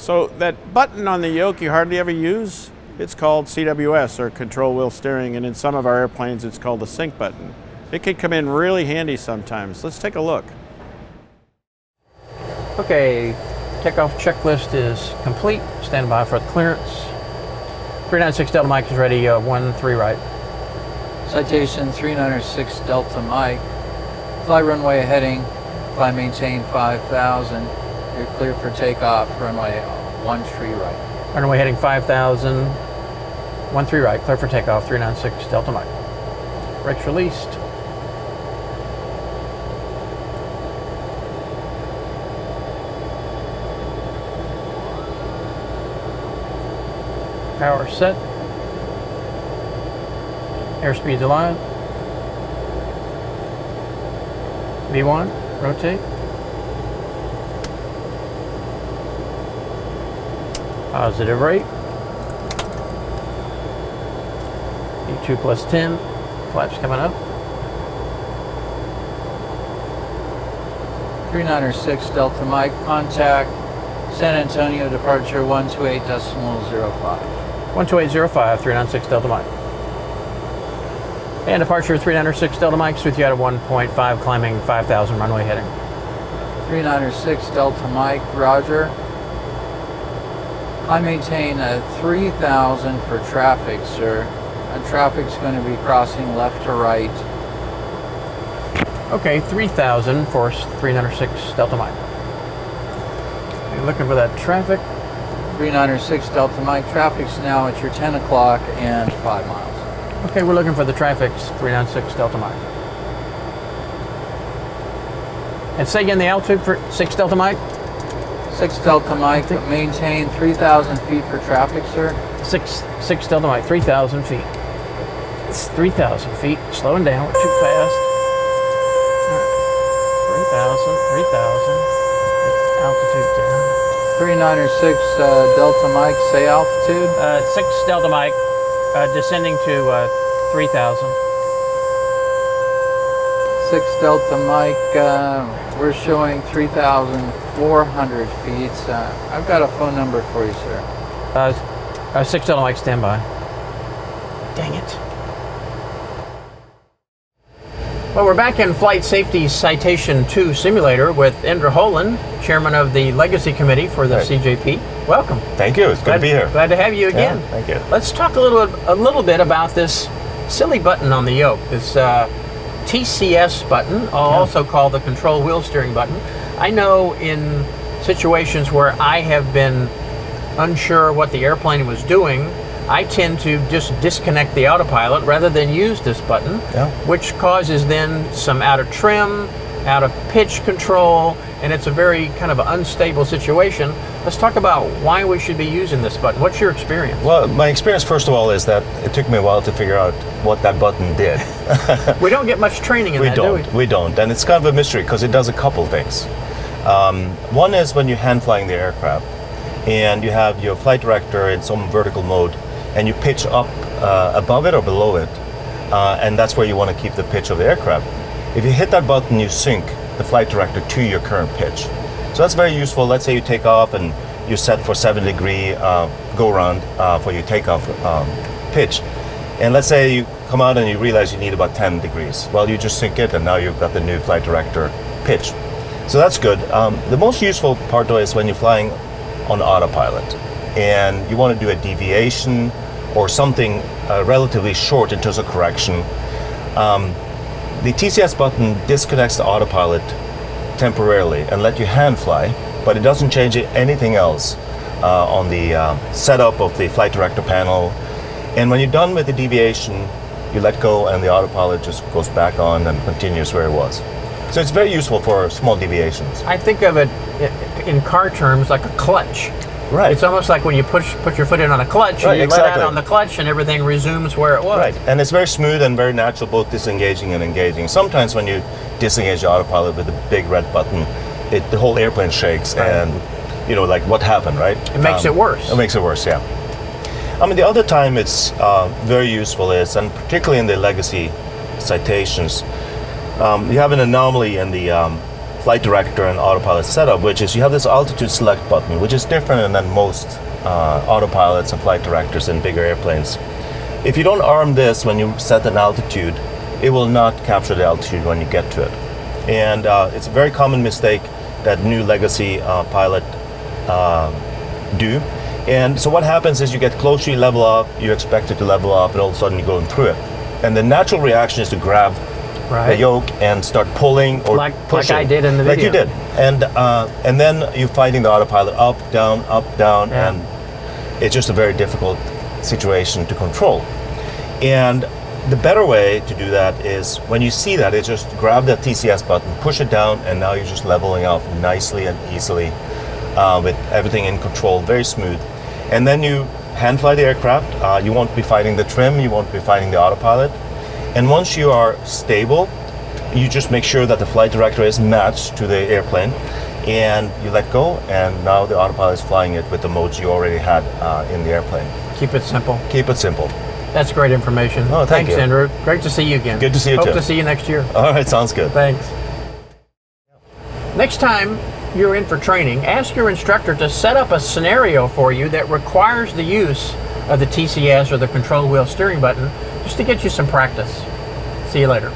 So that button on the yoke you hardly ever use, it's called CWS, or control wheel steering, and in some of our airplanes it's called the sync button. It can come in really handy sometimes. Let's take a look. Okay, takeoff checklist is complete. Stand by for the clearance. 396 Delta Mike is ready, 13 right. Citation 396 Delta Mike. Fly runway heading, fly maintain 5,000. You're clear for takeoff, runway 13 right. Runway heading 5,000, 13 right, clear for takeoff, 396 Delta Mike. Brakes released. Power set. Airspeed's aligned. V1, rotate. Positive rate. V2 plus 10. Flaps coming up. 396 Delta Mike, contact San Antonio, departure 128.05. 12805, 396 Delta Mike. And departure 396 Delta Mike, with you at 1.5, climbing 5,000, runway heading. 396 Delta Mike, roger. I maintain 3,000 for traffic, sir. And traffic's going to be crossing left to right. Okay, 3,000 for 396 Delta Mike. You're looking for that traffic. 396 Delta Mike, traffic's now at your 10 o'clock and 5 miles. Okay, we're looking for the traffic's 396 Delta Mike. And say again the altitude for 6 Delta Mike? 6 Delta Mike, maintain 3,000 feet for traffic, sir. 6 Delta Mike, 3,000 feet. It's 3,000 feet, slowing down, we're too fast. 3,000, altitude down. 396 Delta Mike, say altitude. 6 Delta Mike, descending to 3,000. 6 Delta Mike, we're showing 3,400 feet. I've got a phone number for you, sir. 6 Delta Mike, stand by. Dang it. Well, we're back in Flight Safety Citation 2 Simulator with Indra Holan, Chairman of the Legacy Committee for the CJP. Welcome. Thank you. It's good to be here. Glad to have you again. Yeah, thank you. Let's talk a little bit about this silly button on the yoke, this TCS button, also called the control wheel steering button. I know in situations where I have been unsure what the airplane was doing, I tend to just disconnect the autopilot rather than use this button, which causes then some out of trim, out of pitch control, and it's a very kind of unstable situation. Let's talk about why we should be using this button. What's your experience? Well, my experience, first of all, is that it took me a while to figure out what that button did. We don't get much training in that, do we? We don't, and it's kind of a mystery because it does a couple things. One is when you're hand flying the aircraft and you have your flight director in some vertical mode and you pitch up above it or below it, and that's where you want to keep the pitch of the aircraft. If you hit that button, you sync the flight director to your current pitch. So that's very useful. Let's say you take off and you're set for 7-degree go around for your takeoff pitch. And let's say you come out and you realize you need about 10 degrees. Well, you just sync it and now you've got the new flight director pitch. So that's good. The most useful part though is when you're flying on autopilot and you want to do a deviation or something relatively short in terms of correction. The TCS button disconnects the autopilot temporarily and let you hand fly, but it doesn't change anything else on the setup of the flight director panel. And when you're done with the deviation, you let go and the autopilot just goes back on and continues where it was. So it's very useful for small deviations. I think of it in car terms like a clutch. Right. It's almost like when you put your foot in on a clutch and you let out on the clutch and everything resumes where it was. Right, and it's very smooth and very natural, both disengaging and engaging. Sometimes when you disengage the autopilot with the big red button, the whole airplane shakes and, you know, like what happened, right? It makes it worse. It makes it worse, yeah. I mean, the other time it's very useful is, and particularly in the legacy citations, you have an anomaly in the flight director and autopilot setup, which is you have this altitude select button, which is different than most autopilots and flight directors in bigger airplanes. If you don't arm this when you set an altitude, it will not capture the altitude when you get to it. And it's a very common mistake that new legacy pilot do. And so what happens is you get closer, you level up, you expect it to level up, and all of a sudden you're going through it. And the natural reaction is to grab the yoke and start pulling or pushing. Like I did in the video. Like you did. And then you're fighting the autopilot up, down, and it's just a very difficult situation to control. And the better way to do that is when you see that, is just grab that TCS button, push it down, and now you're just leveling off nicely and easily with everything in control, very smooth. And then you hand fly the aircraft. You won't be fighting the trim, you won't be fighting the autopilot. And once you are stable, you just make sure that the flight director is matched to the airplane, and you let go, and now the autopilot is flying it with the modes you already had in the airplane. Keep it simple. Keep it simple. That's great information. Oh, Thanks, you. Andrew. Great to see you again. Good to see you Hope too. to see you next year. All right, sounds good. Thanks. Next time you're in for training, ask your instructor to set up a scenario for you that requires the use of the TCS or the control wheel steering button, just to get you some practice. See you later.